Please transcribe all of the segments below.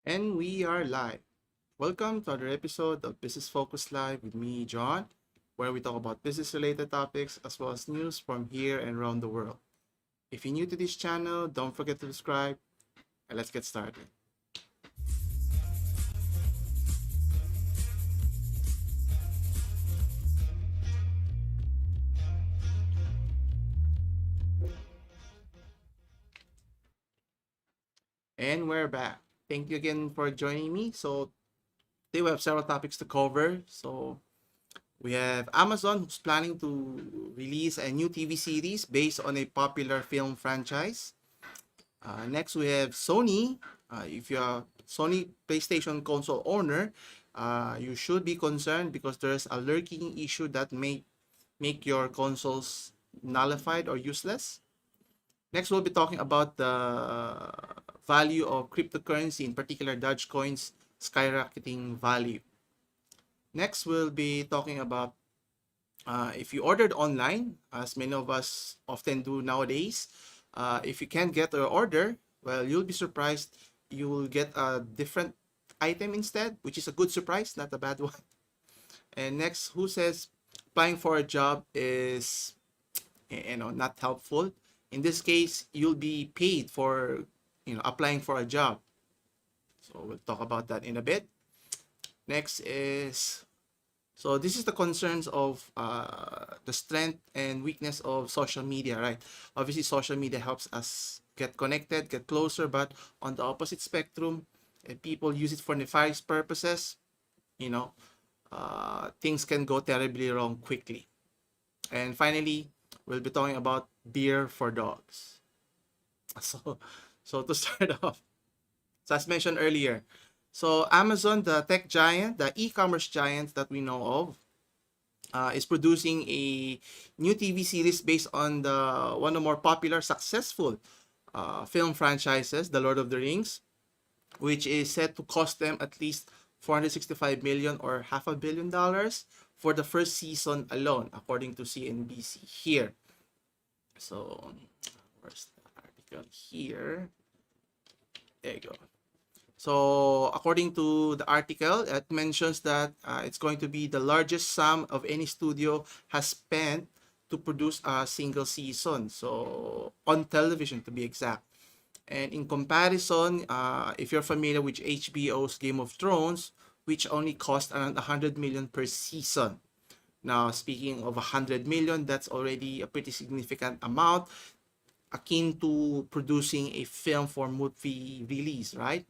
And we are live. Welcome to another episode of Business Focus Live with me, John, where we talk about business related topics as well as news from here and around the world. If you're new to this channel, don't forget to subscribe and let's get started. And we're back. Thank you again for joining me. So, today we have several topics to cover. So, we have Amazon who's planning to release a new TV series based on a popular film franchise. Next, we have Sony. If you're a Sony PlayStation console owner, you should be concerned because there's a lurking issue that may make your consoles nullified or useless. Next, we'll be talking about the value of cryptocurrency, in particular Dogecoin's skyrocketing value. Next, we'll be talking about if you ordered online, as many of us often do nowadays, if you can't get your order, well, you'll be surprised. You will get a different item instead, which is a good surprise, not a bad one. And next, who says applying for a job is, not helpful? In this case, you'll be paid for, applying for a job. So we'll talk about that in a bit. Next is so this is the concerns of the strength and weakness of social media, right? Obviously, social media helps us get connected, get closer, but on the opposite spectrum, if people use it for nefarious purposes, you know, things can go terribly wrong quickly. And finally, we'll be talking about beer for dogs. So, so to start off, so as mentioned earlier, so Amazon, the tech giant, the e-commerce giant that we know of, is producing a new TV series based on the one of the more popular, successful film franchises, The Lord of the Rings, which is set to cost them at least 465 million or $500 million for the first season alone, according to CNBC here. So, where's the article here? There you go. So, according to the article, it mentions that it's going to be the largest sum of any studio has spent to produce a single season. So, on television to be exact. And in comparison, if you're familiar with HBO's Game of Thrones, which only cost around 100 million per season. Now, speaking of 100 million, that's already a pretty significant amount, akin to producing a film for movie release, right?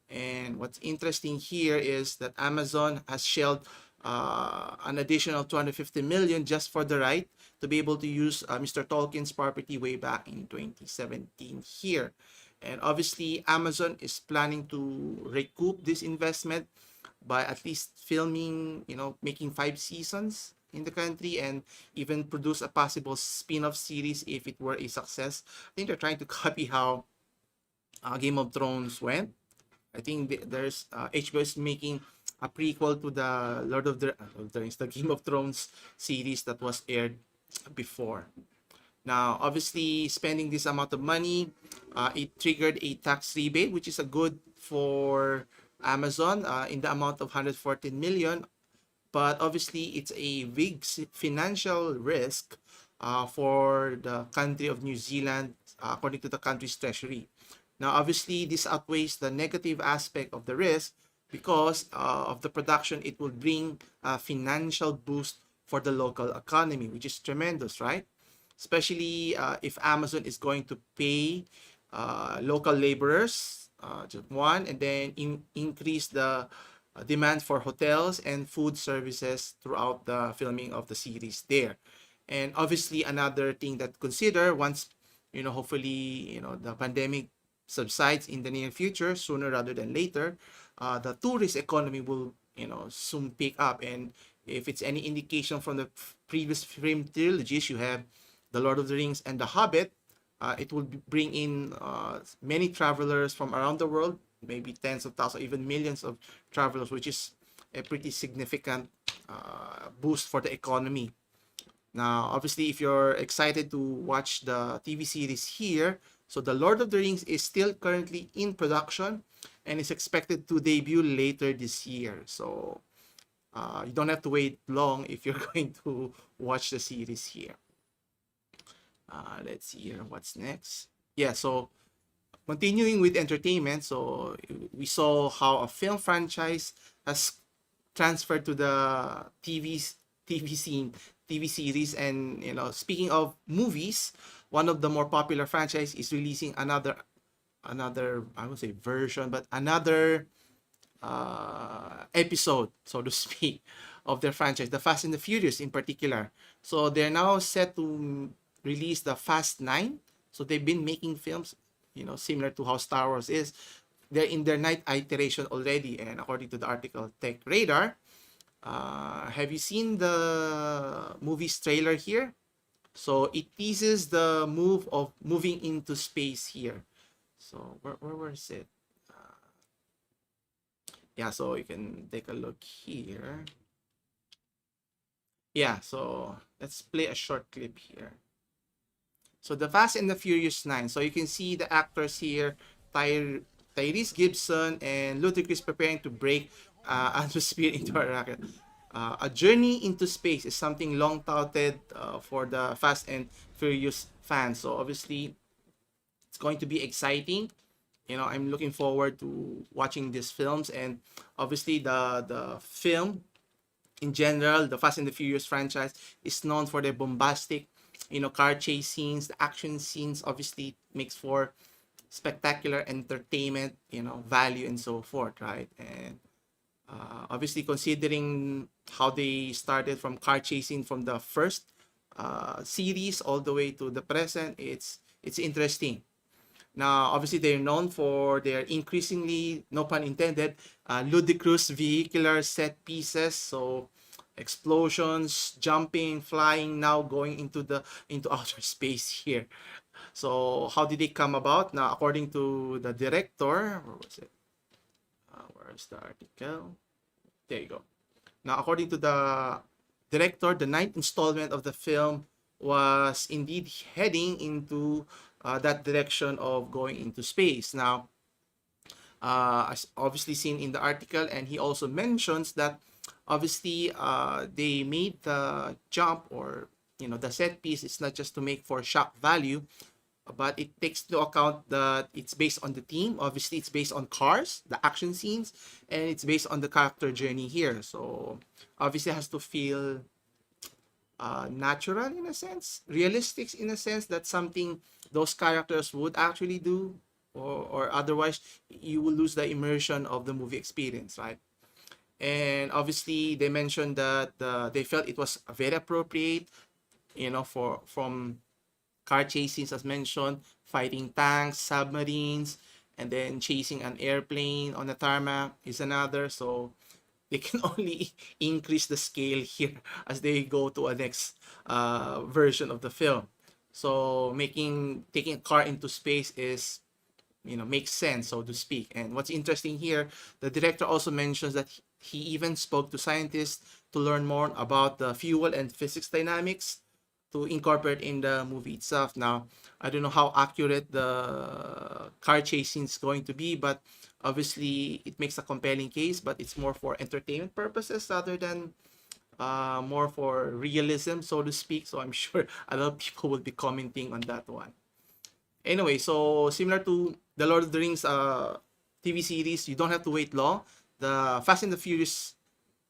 And what's interesting here is that Amazon has shelled an additional 250 million just for the right to be able to use Mr. Tolkien's property way back in 2017 here. And obviously, Amazon is planning to recoup this investment by at least filming, making 5 seasons in the country and even produce a possible spin-off series if it were a success. I think they're trying to copy how Game of Thrones went. I think there's HBO is making a prequel to the Lord of the Rings, the Game of Thrones series that was aired before. Now, obviously, spending this amount of money, it triggered a tax rebate, which is a good for Amazon in the amount of 114 million. But obviously, it's a big financial risk for the country of New Zealand, according to the country's treasury. Now, obviously, this outweighs the negative aspect of the risk because of the production. It will bring a financial boost for the local economy, which is tremendous, right? Especially if Amazon is going to pay local laborers, just one, and then increase the demand for hotels and food services throughout the filming of the series there. And obviously, another thing that consider once, hopefully, the pandemic subsides in the near future, sooner rather than later, the tourist economy will, soon pick up. And if it's any indication from the previous film trilogies, you have The Lord of the Rings and The Hobbit, it will bring in many travelers from around the world, maybe tens of thousands, even millions of travelers, which is a pretty significant boost for the economy. Now, obviously, if you're excited to watch the TV series here, so The Lord of the Rings is still currently in production. and it's expected to debut later this year. So you don't have to wait long if you're going to watch the series here. Let's see here what's next. Yeah, so continuing with entertainment, so we saw how a film franchise has transferred to the TV scene, TV series, and speaking of movies, one of the more popular franchise is releasing another I would say version, but another episode, so to speak, of their franchise, the Fast and the Furious in particular. So they're now set to release the Fast 9. So they've been making films, similar to how Star Wars is. They're in their ninth iteration already, and according to the article Tech Radar, have you seen the movie's trailer here? So it teases the move of moving into space here. So where is it? Yeah, so you can take a look here. Yeah, so let's play a short clip here. So the Fast and the Furious 9. So you can see the actors here, Tyrese Gibson and Ludacris preparing to break atmosphere into a rocket. A journey into space is something long touted for the Fast and Furious fans. So obviously, it's going to be exciting. I'm looking forward to watching these films, and obviously the film in general, the Fast and the Furious franchise is known for their bombastic, car chase scenes. The action scenes obviously makes for spectacular entertainment, value and so forth, right? And obviously, considering how they started from car chasing from the first series all the way to the present, it's interesting. Now, obviously, they're known for their increasingly, no pun intended, ludicrous vehicular set pieces. So, explosions, jumping, flying, now going into outer space here. So, how did they come about? Now, according to the director, where was it? Where's the article? There you go. Now, according to the director, the ninth installment of the film was indeed heading into that direction of going into space. Now, as obviously seen in the article, and he also mentions that obviously they made the jump, or the set piece is not just to make for shock value, but it takes into account that it's based on the theme. Obviously, it's based on cars, the action scenes, and it's based on the character journey here. So obviously, it has to feel natural in a sense, realistic in a sense, that something those characters would actually do, or otherwise you will lose the immersion of the movie experience, right? And obviously they mentioned that they felt it was very appropriate, from car chasing, as mentioned, fighting tanks, submarines, and then chasing an airplane on the tarmac is another. So they can only increase the scale here as they go to a next version of the film. So taking a car into space is, makes sense, so to speak. And what's interesting here, the director also mentions that he even spoke to scientists to learn more about the fuel and physics dynamics to incorporate in the movie itself. Now, I don't know how accurate the car chasing is going to be, but obviously it makes a compelling case, but it's more for entertainment purposes rather than more for realism, so to speak. So I'm sure a lot of people will be commenting on that one. Anyway, so similar to the Lord of the Rings TV series, you don't have to wait long. The Fast and the Furious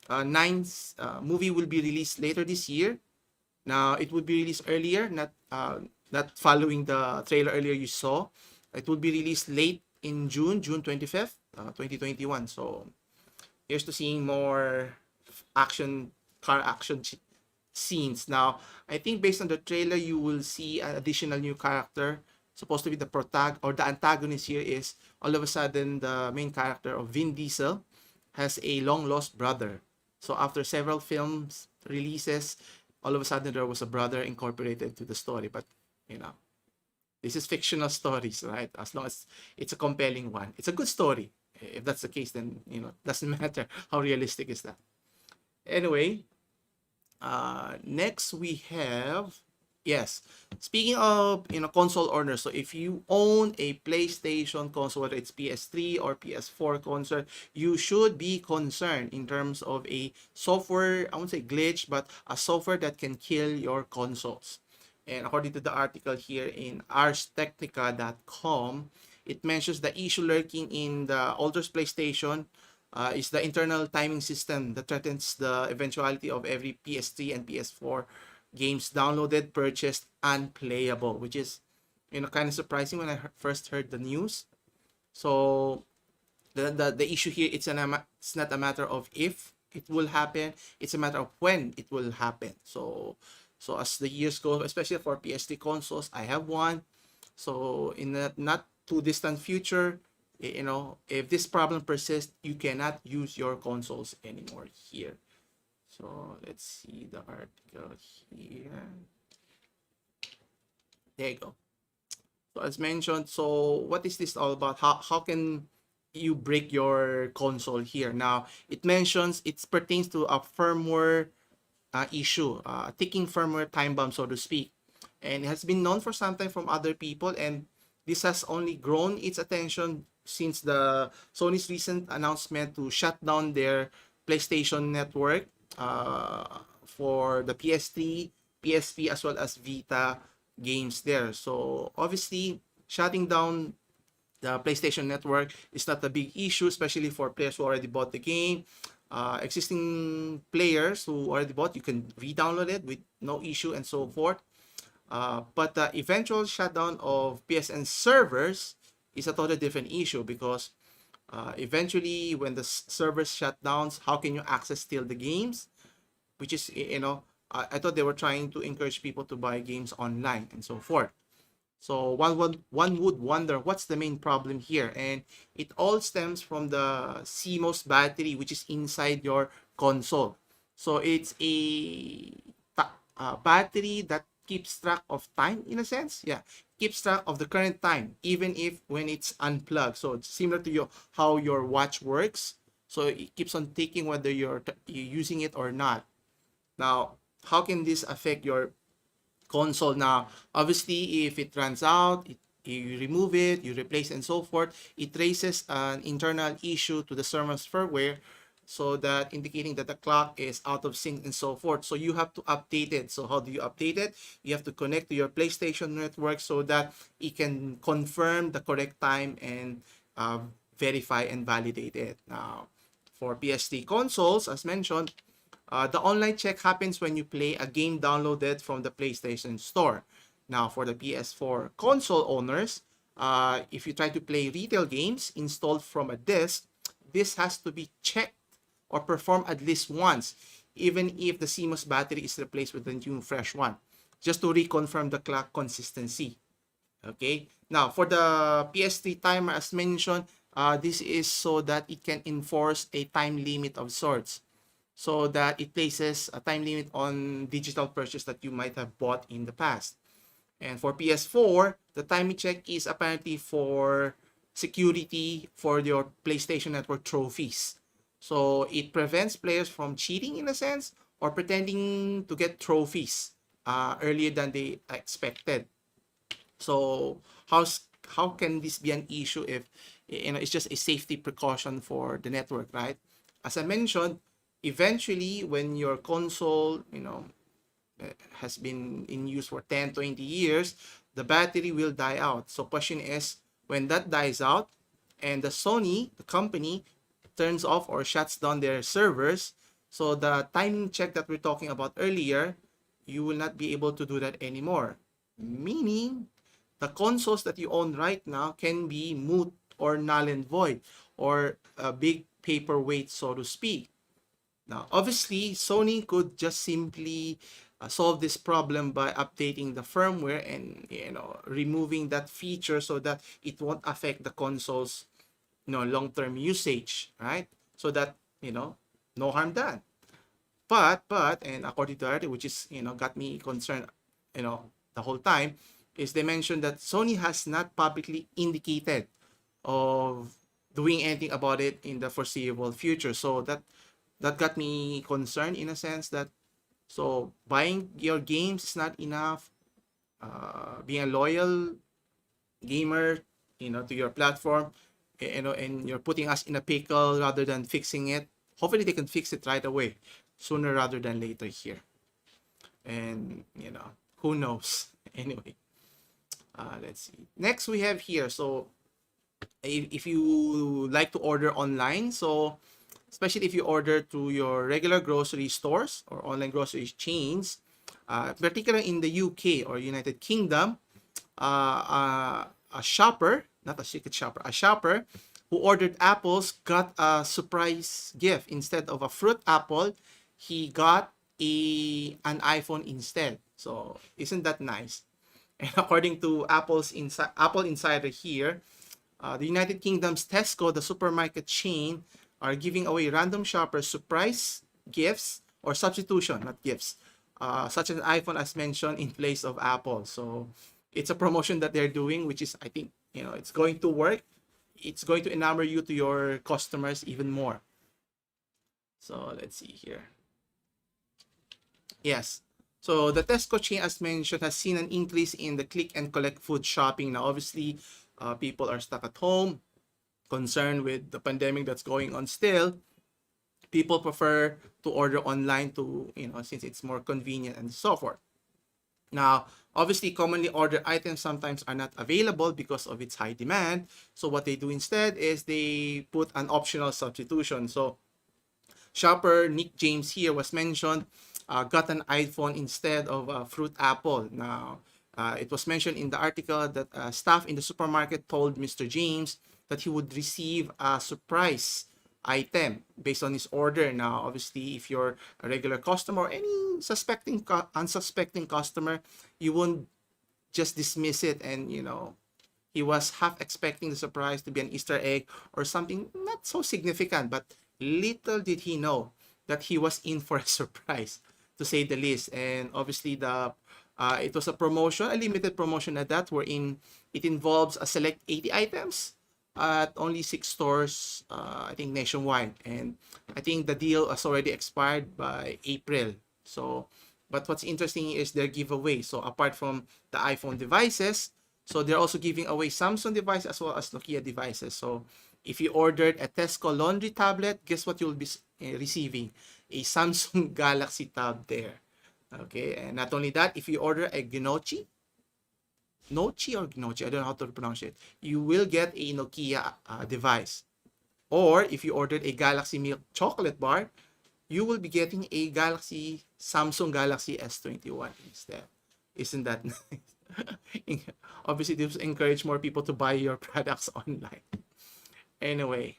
9's movie will be released later this year. Now, it would be released earlier, not following the trailer earlier you saw. It will be released late in June 25th, 2021. So, here's to seeing more car action scenes. Now, I think based on the trailer, you will see an additional new character. Supposed to be the antagonist here is all of a sudden the main character of Vin Diesel has a long lost brother. So after several films releases, all of a sudden there was a brother incorporated to the story. But this is fictional stories, right? As long as it's a compelling one, it's a good story. If that's the case, then doesn't matter how realistic is that. Anyway, next we have Yes. Speaking of, console owners, so if you own a PlayStation console, whether it's PS3 or PS4 console, you should be concerned in terms of a software, I won't say glitch, but a software that can kill your consoles. And according to the article here in arstechnica.com, it mentions the issue lurking in the older PlayStation is the internal timing system that threatens the eventuality of every PS3 and PS4 games downloaded, purchased, unplayable, which is kind of surprising when I first heard the news. So the issue here, it's not a matter of if it will happen, it's a matter of when it will happen. So as the years go, especially for PS3 consoles, I have one. So in the not too distant future, if this problem persists, you cannot use your consoles anymore here. So let's see the article here. There you go. So as mentioned, so what is this all about? How can you break your console here? Now, it mentions it pertains to a firmware issue, ticking firmware time bomb, so to speak. And it has been known for some time from other people, and this has only grown its attention since the Sony's recent announcement to shut down their PlayStation network for the PS3, PSP, as well as Vita games there. So obviously, shutting down the PlayStation network is not a big issue, especially for players who already bought the game. Existing players who already bought, you can re-download it with no issue and so forth. But the eventual shutdown of PSN servers is a totally different issue, because eventually when the servers shut down, how can you access still the games? Which is, I thought they were trying to encourage people to buy games online and so forth. So one would wonder what's the main problem here, and it all stems from the CMOS battery, which is inside your console. So it's a battery that keeps track of time, in a sense. Yeah, keeps track of the current time, even if when it's unplugged. So it's similar to how your watch works. So it keeps on ticking whether you're using it or not. Now, how can this affect your console? Now, obviously, if it runs out, you remove it, you replace, and so forth, it raises an internal issue to the server's firmware, so that indicating that the clock is out of sync and so forth. So you have to update it. So how do you update it? You have to connect to your PlayStation network so that it can confirm the correct time and verify and validate it. Now, for PS3 consoles, as mentioned, the online check happens when you play a game downloaded from the PlayStation Store. Now, for the PS4 console owners, if you try to play retail games installed from a disc, this has to be checked or performed at least once, even if the CMOS battery is replaced with a new fresh one, just to reconfirm the clock consistency. Okay. Now, for the PS3 timer, as mentioned, this is so that it can enforce a time limit of sorts, so that it places a time limit on digital purchase that you might have bought in the past. And for PS4, the timing check is apparently for security for your PlayStation Network trophies. So it prevents players from cheating, in a sense, or pretending to get trophies earlier than they expected. So how can this be an issue if it's just a safety precaution for the network, right? As I mentioned, eventually when your console has been in use for 10-20 years, the battery will die out. So question is, when that dies out and the Sony, the company, turns off or shuts down their servers, so the timing check that we're talking about earlier, you will not be able to do that anymore. Meaning, the consoles that you own right now can be moot or null and void, or a big paperweight, so to speak. Now, obviously, Sony could just simply solve this problem by updating the firmware and removing that feature so that it won't affect the console's long-term usage, right? So that no harm done. But and according to article, which is got me concerned the whole time, is they mentioned that Sony has not publicly indicated of doing anything about it in the foreseeable future. So that got me concerned, in a sense that, so buying your games is not enough. being a loyal gamer, to your platform, and you're putting us in a pickle rather than fixing it. Hopefully they can fix it right away, sooner rather than later here. And who knows? Anyway, let's see. Next we have here. So if you like to order online, so especially if you order through your regular grocery stores or online grocery chains, particularly in the UK or United Kingdom, a shopper, not a secret shopper, a shopper who ordered apples got a surprise gift. Instead of a fruit apple, he got an iPhone instead. So isn't that nice? And according to Apple Insider here, the United Kingdom's Tesco, the supermarket chain, are giving away random shoppers surprise gifts or substitution, not gifts, such as an iPhone as mentioned in place of Apple. So it's a promotion that they're doing, which is, I think, it's going to work. It's going to enamor you to your customers even more. So let's see here. Yes. So the Tesco chain, as mentioned, has seen an increase in the click and collect food shopping. Now, obviously, people are stuck at home, concerned with the pandemic that's going on still. People prefer to order online since it's more convenient and so forth. Now, obviously, commonly ordered items sometimes are not available because of its high demand. So what they do instead is they put an optional substitution. So shopper Nick James here was mentioned got an iPhone instead of a fruit apple. Now, it was mentioned in the article that staff in the supermarket told Mr. James that he would receive a surprise item based on his order. Now, obviously, if you're a regular customer or any unsuspecting customer, you won't just dismiss it. And he was half expecting the surprise to be an Easter egg or something not so significant, but little did he know that he was in for a surprise, to say the least. And obviously it was a promotion, a limited promotion at that, wherein it involves a select 80 items at only 6 stores, I think nationwide. And I think the deal has already expired by April. So, but what's interesting is their giveaway. So apart from the iPhone devices, so they're also giving away Samsung devices as well as Nokia devices. So if you ordered a Tesco laundry tablet, guess what you'll be receiving? A Samsung Galaxy Tab there. Okay, and not only that, if you order a Nochi or Gnochi, I don't know how to pronounce it, you will get a Nokia device. Or if you ordered a Galaxy Milk chocolate bar, you will be getting a Samsung Galaxy S21 instead. Isn't that nice? Obviously, this encourage more people to buy your products online. Anyway,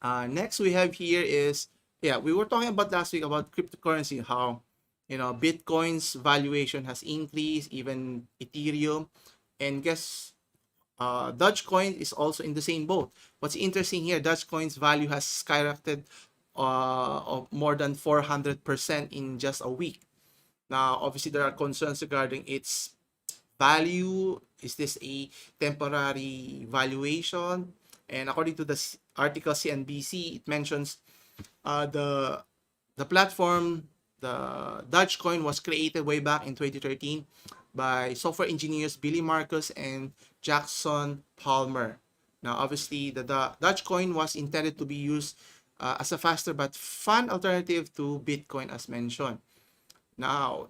next we have here is, we were talking about last week about cryptocurrency, how Bitcoin's valuation has increased, even Ethereum, and guess Dogecoin is also in the same boat. What's interesting here, Dogecoin's value has skyrocketed of more than 400% in just a week. Now, obviously, there are concerns regarding its value. Is this a temporary valuation? And according to the article CNBC, it mentions the platform, the Dogecoin, was created way back in 2013 by software engineers Billy Marcus and Jackson Palmer. Now, obviously, the Dogecoin was intended to be used as a faster but fun alternative to Bitcoin, as mentioned. Now,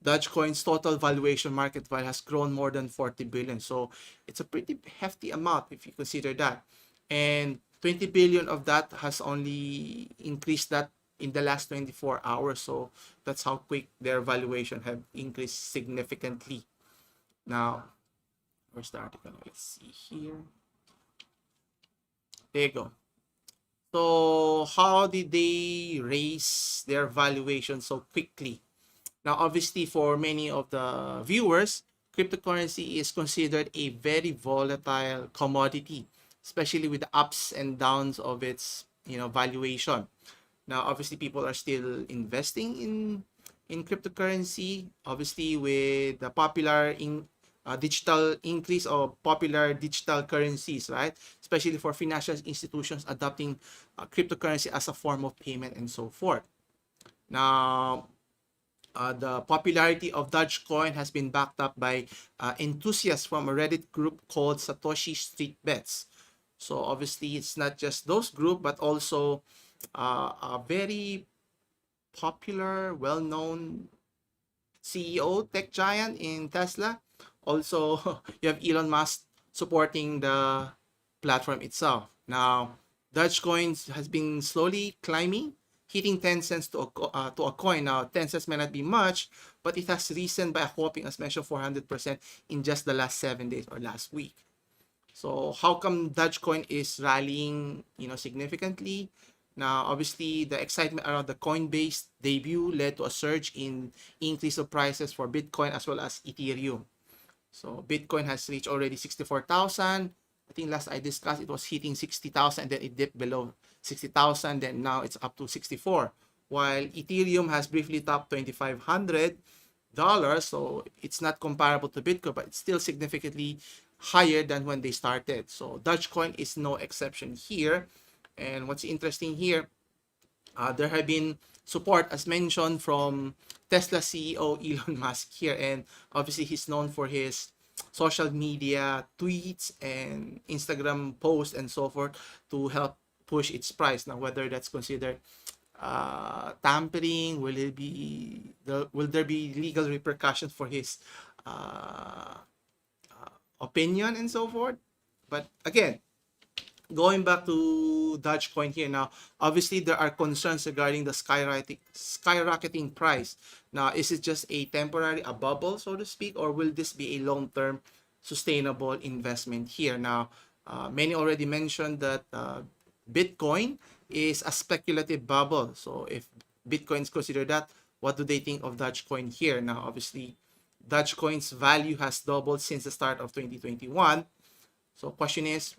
Dogecoin's total valuation market value has grown more than 40 billion. So it's a pretty hefty amount if you consider that. And 20 billion of that has only increased that in the last 24 hours. So that's how quick their valuation have increased significantly. Now, where's the article? Let's see here. There you go. So how did they raise their valuation so quickly? Now, obviously, for many of the viewers, cryptocurrency is considered a very volatile commodity, especially with the ups and downs of its valuation. Now, obviously, people are still investing in cryptocurrency, obviously with the popular digital increase of popular digital currencies, right? Especially for financial institutions adopting cryptocurrency as a form of payment and so forth. Now, The popularity of Dogecoin has been backed up by enthusiasts from a Reddit group called Satoshi Street Bets. So obviously, it's not just those group, but also a very popular, well-known CEO, tech giant in Tesla. Also, you have Elon Musk supporting the platform itself. Now, Dogecoin has been slowly climbing, hitting 10 cents to a coin. Now, 10 cents may not be much, but it has risen by a whopping, as mentioned, 400% in just the last 7 days or last week. So how come Dogecoin is rallying, significantly? Now, obviously, the excitement around the Coinbase debut led to a surge in increase of prices for Bitcoin as well as Ethereum. So Bitcoin has reached already 64,000. I think last I discussed, it was hitting 60,000, then it dipped below 60,000, then now it's up to 64. While Ethereum has briefly topped $2,500, so it's not comparable to Bitcoin, but it's still significantly higher than when they started. So Dogecoin is no exception here. And what's interesting here, there have been support, as mentioned, from Tesla CEO Elon Musk here. And obviously, he's known for his social media tweets and Instagram posts and so forth to help push its price. Now, whether that's considered tampering, will there be legal repercussions for his opinion and so forth? But again, going back to Dogecoin here now, obviously there are concerns regarding the skyrocketing price. Now, is it just a temporary, a bubble, so to speak, or will this be a long-term sustainable investment here? Now, many already mentioned that Bitcoin is a speculative bubble. So if Bitcoin is considered that, what do they think of Dogecoin here? Now, obviously, Dogecoin's value has doubled since the start of 2021. So question is,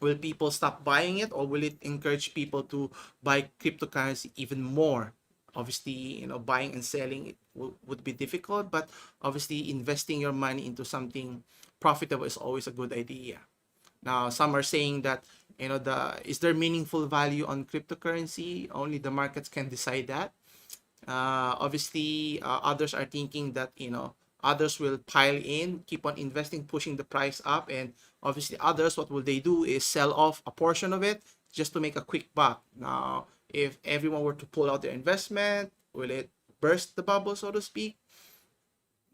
will people stop buying it, or will it encourage people to buy cryptocurrency even more? Obviously, buying and selling it would be difficult, but obviously investing your money into something profitable is always a good idea. Now, some are saying that, is there meaningful value on cryptocurrency? Only the markets can decide that. Obviously, others are thinking that, others will pile in, keep on investing, pushing the price up, and obviously others, what will they do is sell off a portion of it just to make a quick buck. Now, if everyone were to pull out their investment, will it burst the bubble, so to speak?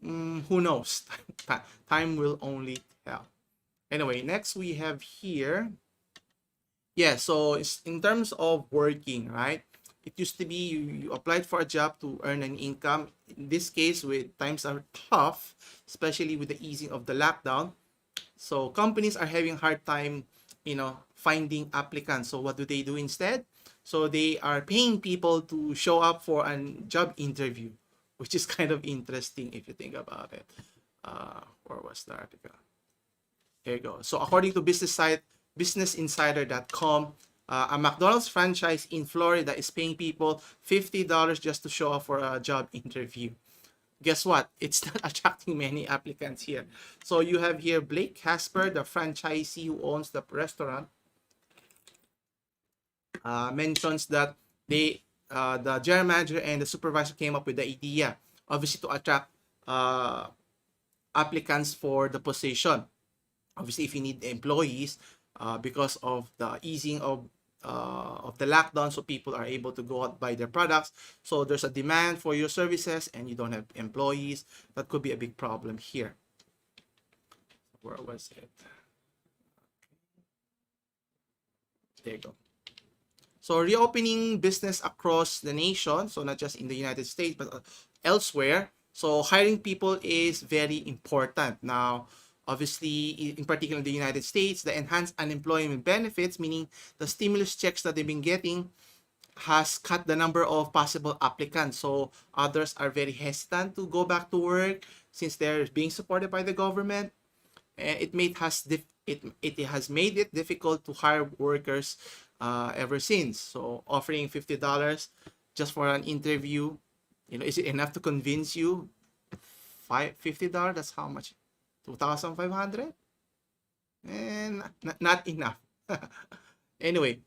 Who knows? Time will only tell. Anyway, next we have here. Yeah, so it's in terms of working, right? It used to be you applied for a job to earn an income. In this case, with times are tough, especially with the easing of the lockdown. So companies are having a hard time, finding applicants. So what do they do instead? So they are paying people to show up for a job interview, which is kind of interesting if you think about it. Where was the article? There you go. So according to businessinsider.com, a McDonald's franchise in Florida is paying people $50 just to show up for a job interview. Guess what? It's not attracting many applicants here. So you have here Blake Casper, the franchisee who owns the restaurant, mentions that the general manager and the supervisor came up with the idea, obviously to attract applicants for the position. Obviously, if you need employees, because of the easing of the lockdown, so people are able to go out buy their products. So there's a demand for your services, and you don't have employees. That could be a big problem here. Where was it? There you go. So reopening business across the nation, so not just in the United States, but elsewhere. So hiring people is very important. Now, obviously, in particular in the United States, the enhanced unemployment benefits, meaning the stimulus checks that they've been getting, has cut the number of possible applicants. So others are very hesitant to go back to work since they're being supported by the government. And it has made it difficult to hire workers ever since. So offering $50 just for an interview, is it enough to convince you? $50, that's how much? 2,500? And not enough. Anyway,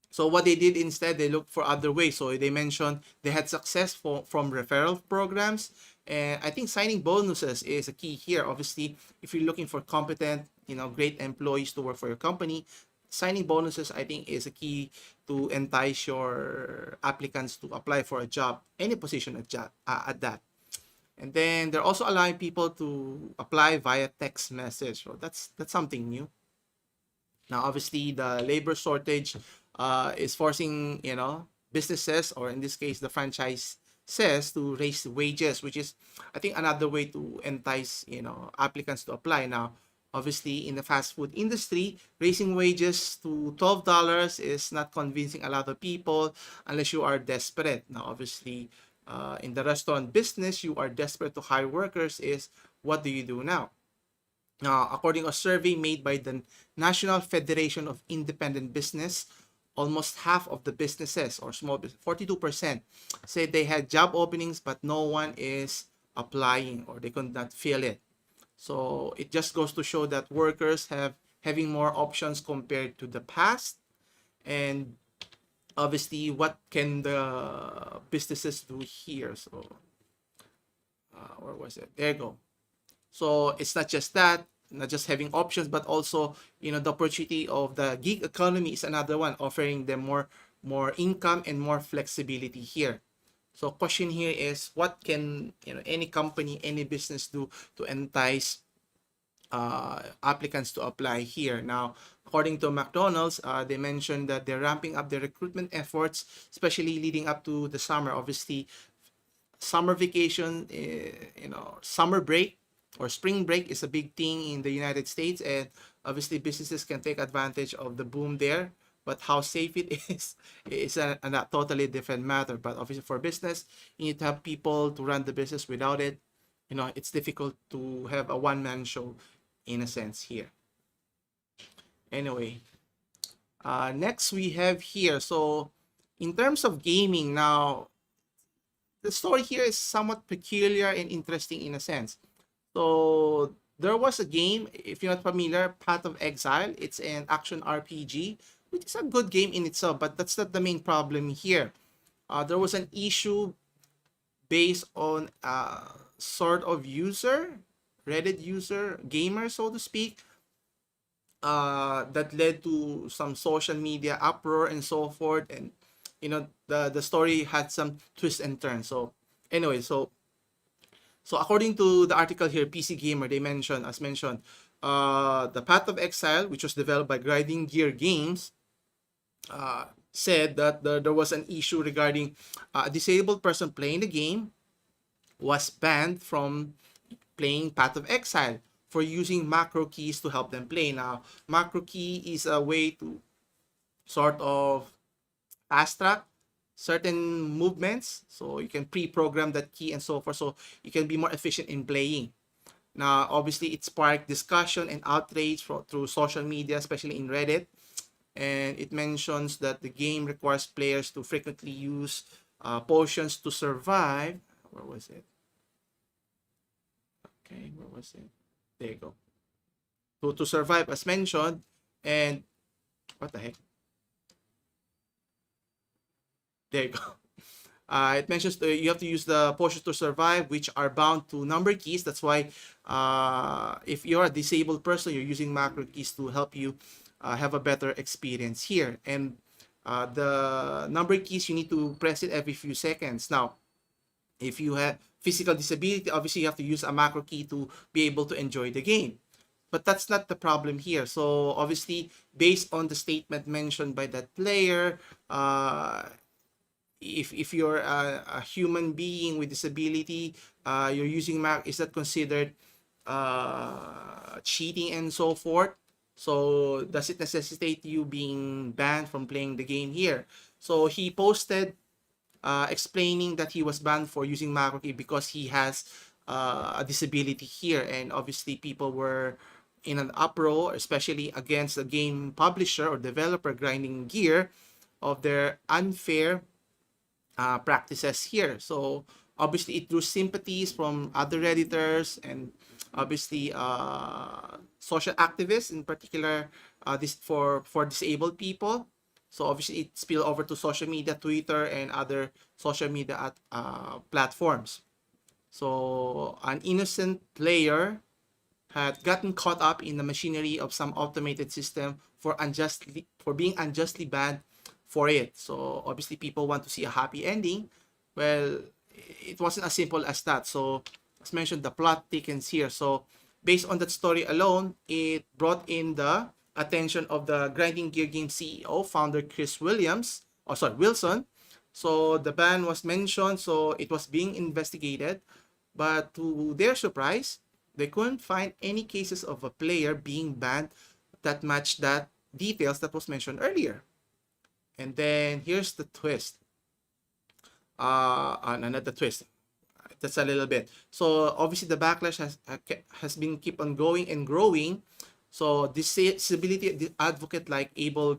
So what they did instead, they looked for other ways. So they mentioned they had success from referral programs. And I think signing bonuses is a key here. Obviously, if you're looking for competent, great employees to work for your company, signing bonuses, I think, is a key to entice your applicants to apply for a job, any position at that. And then they're also allowing people to apply via text message. So that's something new. Now, obviously, the labor shortage is forcing, businesses, or in this case, the franchise says, to raise wages, which is, I think, another way to entice, applicants to apply. Now, obviously, in the fast food industry, raising wages to $12 is not convincing a lot of people unless you are desperate. Now, obviously, in the restaurant business, you are desperate to hire workers. Is what do you do now? According to a survey made by the National Federation of Independent Business, almost half of the businesses, or small business, 42%, said they had job openings, but no one is applying, or they could not fill it. So it just goes to show that workers having more options compared to the past. And obviously, what can the businesses do here? So where was it? There you go. So it's not just that, not just having options, but also, the opportunity of the gig economy is another one, offering them more income and more flexibility here. So question here is, what can, any company, any business do to entice applicants to apply here? Now, according to McDonald's, they mentioned that they're ramping up their recruitment efforts, especially leading up to the summer. Obviously, summer vacation, summer break or spring break is a big thing in the United States, and obviously businesses can take advantage of the boom there. But how safe it is a totally different matter. But obviously, for business, you need to have people to run the business. Without it, it's difficult to have a one-man show, in a sense, here. Anyway, next we have here. So in terms of gaming, now the story here is somewhat peculiar and interesting in a sense. So there was a game, if you're not familiar, Path of Exile. It's an action RPG, which is a good game in itself, but that's not the main problem here. There was an issue based on sort of user, Reddit user, gamer, so to speak, that led to some social media uproar and so forth. And the story had some twists and turns. So anyway, so according to the article here, PC Gamer, they mentioned, as mentioned, the Path of Exile, which was developed by Grinding Gear Games, said that there was an issue regarding a disabled person playing the game was banned from playing Path of Exile for using macro keys to help them play. Now, macro key is a way to sort of fast track certain movements, so you can pre-program that key and so forth, so you can be more efficient in playing. Now, obviously, it sparked discussion and outrage through social media, especially in Reddit. And it mentions that the game requires players to frequently use potions to survive. Where was it? Okay, where was it? There you go. To survive, as mentioned. And what the heck? There you go. It mentions you have to use the potions to survive, which are bound to number keys. That's why if you're a disabled person, you're using macro keys to help you have a better experience here. And the number keys, you need to press it every few seconds. Now, if you have physical disability, obviously you have to use a macro key to be able to enjoy the game. But that's not the problem here. So obviously, based on the statement mentioned by that player, if you're a human being with disability, you're using Mac, is that considered cheating and so forth? So does it necessitate you being banned from playing the game here? So he posted explaining that he was banned for using macro key because he has a disability here, and obviously people were in an uproar, especially against the game publisher or developer Grinding Gear, of their unfair practices here. So obviously it drew sympathies from other Redditors and obviously social activists, in particular this for disabled people. So obviously it spilled over to social media, Twitter, and other social media platforms. So an innocent player had gotten caught up in the machinery of some automated system for being unjustly banned for it. So obviously people want to see a happy ending. Well, it wasn't as simple as that. So as mentioned, the plot thickens here. So based on that story alone, it brought in the attention of the Grinding Gear Game CEO, founder Chris Wilson. So the ban was mentioned, so it was being investigated. But to their surprise, they couldn't find any cases of a player being banned that matched that details that was mentioned earlier. And then here's the twist. Not the twist. That's a little bit. So obviously the backlash has been keep on going and growing. So disability advocate like able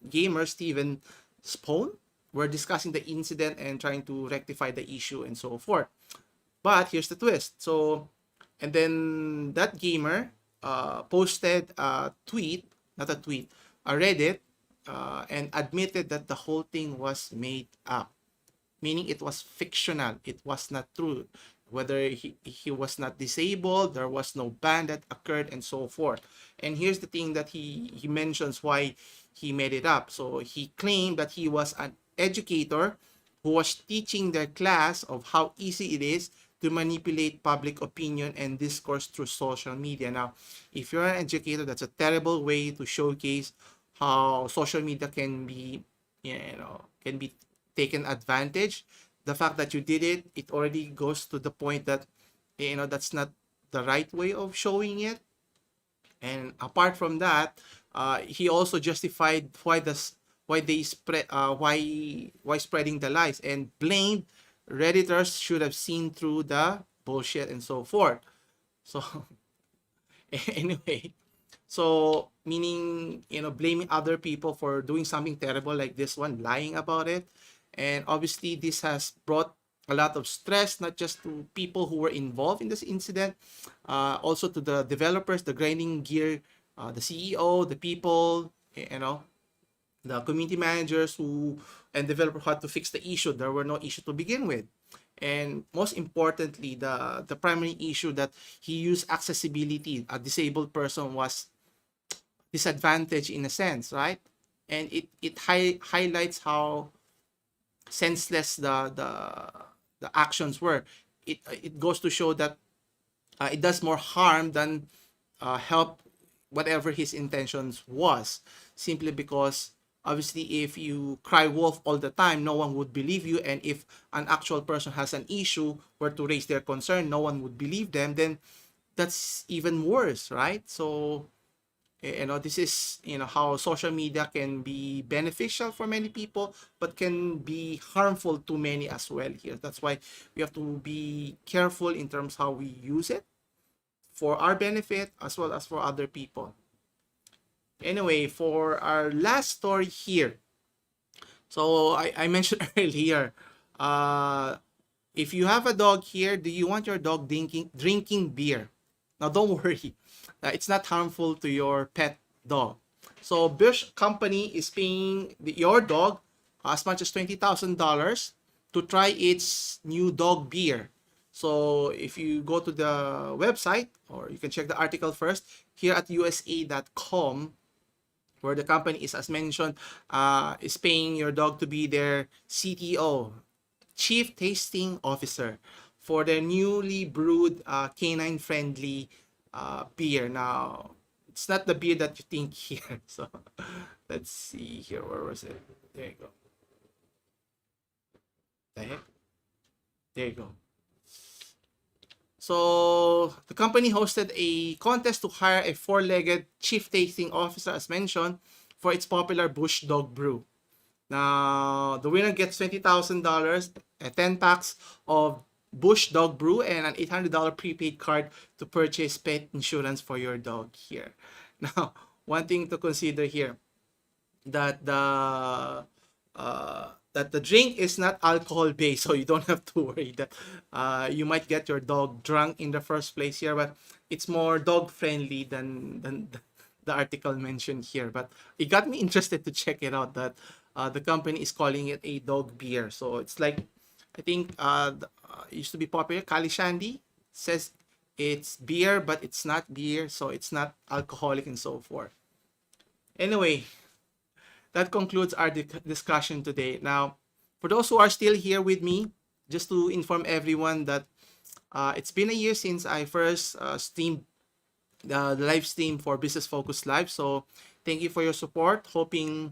gamer Steven Spone were discussing the incident and trying to rectify the issue and so forth. But here's the twist. So, and then that gamer posted a tweet, not a tweet, a Reddit, and admitted that the whole thing was made up, meaning it was fictional. It was not true. Whether he was not disabled, there was no ban that occurred, and so forth. And here's the thing that he mentions why he made it up. So he claimed that he was an educator who was teaching their class of how easy it is to manipulate public opinion and discourse through social media. Now, if you're an educator, that's a terrible way to showcase how social media can be, can be taken advantage. The fact that you did it, it already goes to the point that, that's not the right way of showing it. And apart from that, he also justified why spreading the lies and blamed Redditors should have seen through the bullshit and so forth. So anyway, so meaning, blaming other people for doing something terrible like this one, lying about it. And obviously this has brought a lot of stress, not just to people who were involved in this incident, also to the developers, the Grinding Gear, the CEO, the people, the community managers and developers had to fix the issue. There were no issue to begin with. And most importantly, the primary issue that he used accessibility. A disabled person was disadvantaged in a sense, right? And it highlights how senseless the actions were. It goes to show that it does more harm than help, whatever his intentions was, simply because obviously if you cry wolf all the time, no one would believe you. And if an actual person has an issue, were to raise their concern, no one would believe them, then that's even worse, right? So this is how social media can be beneficial for many people, but can be harmful to many as well here. That's why we have to be careful in terms how we use it for our benefit as well as for other people. Anyway, for our last story here, so I mentioned earlier, if you have a dog here, do you want your dog drinking beer? Now don't worry, it's not harmful to your pet dog. So Bush Company is paying your dog as much as $20,000 to try its new dog beer. So if you go to the website, or you can check the article first, here at USA.com, where the company is, as mentioned, is paying your dog to be their CTO, Chief Tasting Officer, for their newly brewed canine-friendly beer. Now, it's not the beer that you think here. So let's see here. Where was it? There you go. The heck? There you go. So the company hosted a contest to hire a four-legged chief tasting officer, as mentioned, for its popular Bush Dog Brew. Now, the winner gets $20,000, 10 packs of Bush Dog Brew, and an $800 prepaid card to purchase pet insurance for your dog here. Now, one thing to consider here, that the drink is not alcohol based, so you don't have to worry that you might get your dog drunk in the first place here, but it's more dog friendly than the article mentioned here, but it got me interested to check it out. That the company is calling it a dog beer. So it's like, I think it used to be popular. Kali Shandy says it's beer, but it's not beer, so it's not alcoholic and so forth. Anyway, that concludes our discussion today. Now, for those who are still here with me, just to inform everyone that it's been a year since I first streamed the live stream for Business Focus Live. So thank you for your support. Hoping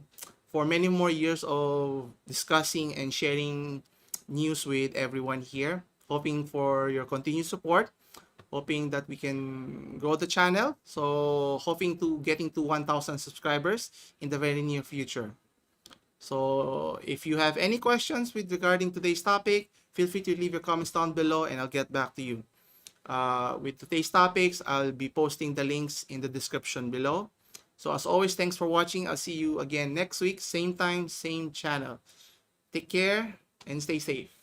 for many more years of discussing and sharing news with everyone here. Hoping for your continued support. Hoping that we can grow the channel. So hoping to getting to 1,000 subscribers in the very near future. So if you have any questions with regarding today's topic, feel free to leave your comments down below and I'll get back to you. With today's topics, I'll be posting the links in the description below. So as always, thanks for watching. I'll see you again next week, same time, same channel. Take care and stay safe.